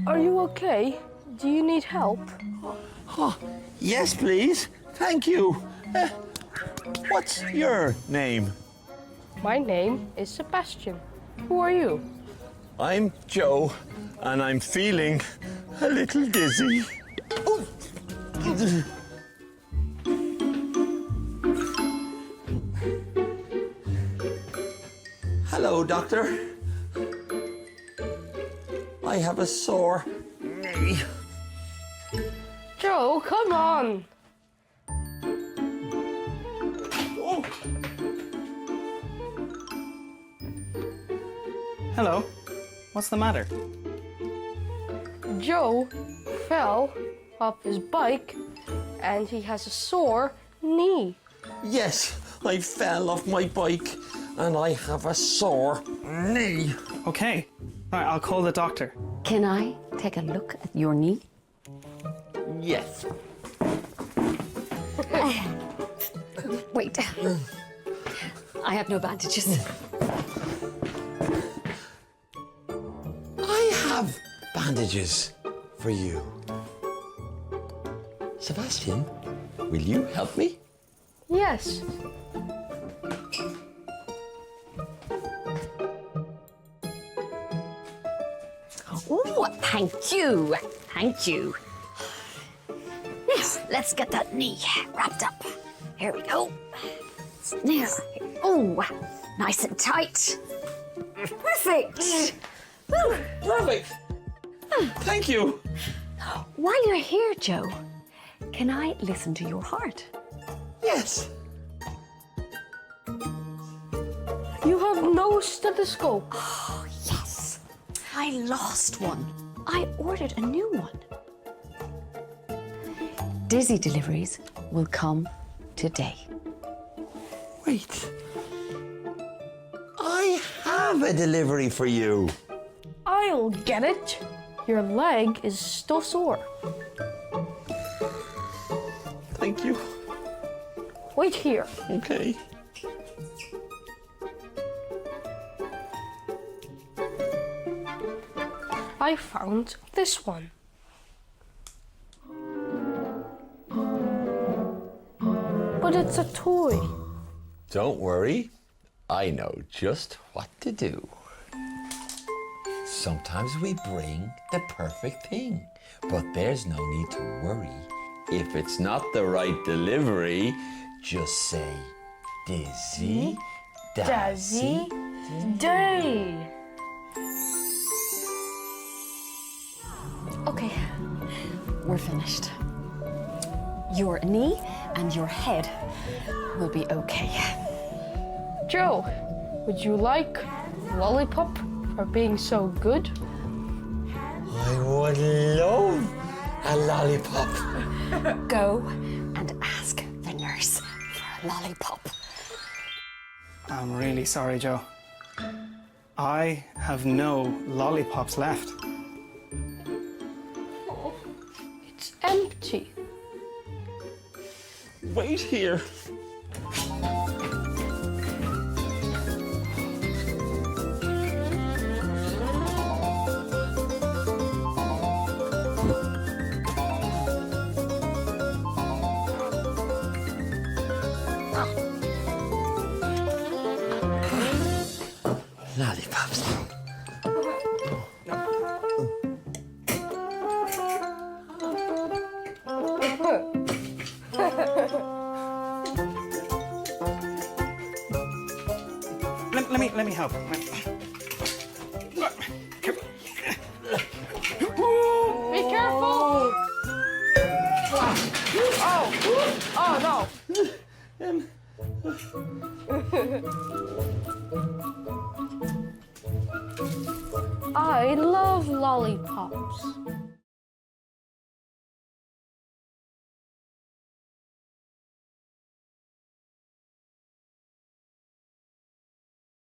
Are you okay? Do you need help? Oh, yes, please. Thank you. What's your name? My name is Sebastian. Who are you? I'm Joe, and I'm feeling a little dizzy. Oh. Hello, doctor. I have a sore knee. Joe, come on. Oh. Hello. What's the matter? Joe fell off his bike and he has a sore knee. Yes, I fell off my bike and I have a sore knee. Okay. All right, I'll call the doctor. Can I take a look at your knee? Yes. Wait. I have no bandages. I have bandages for you. Sebastian, will you help me? Yes. Oh, thank you. Thank you. Now, let's get that knee wrapped up. Here we go. Now, oh, nice and tight. Perfect. Perfect. Thank you. While you're here, Joe, can I listen to your heart? Yes. You have no stethoscope. Oh, yes. I lost one. I ordered a new one. Dizzy Deliveries will come today. Wait. I have a delivery for you. I'll get it. Your leg is still sore. Thank you. Wait here. Okay. I found this one. But it's a toy. Don't worry. I know just what to do. Sometimes we bring the perfect thing, but there's no need to worry. If it's not the right delivery, just say Dizzy, Dazzy, Day. Okay, we're finished. Your knee and your head will be okay. Joe, would you like lollipop for being so good? I would love a lollipop. Go and ask the nurse for a lollipop. I'm really sorry, Joe. I have no lollipops left. Oh, it's empty. Wait here. Lollipops. Let me help. Be careful! Oh no! I love lollipops.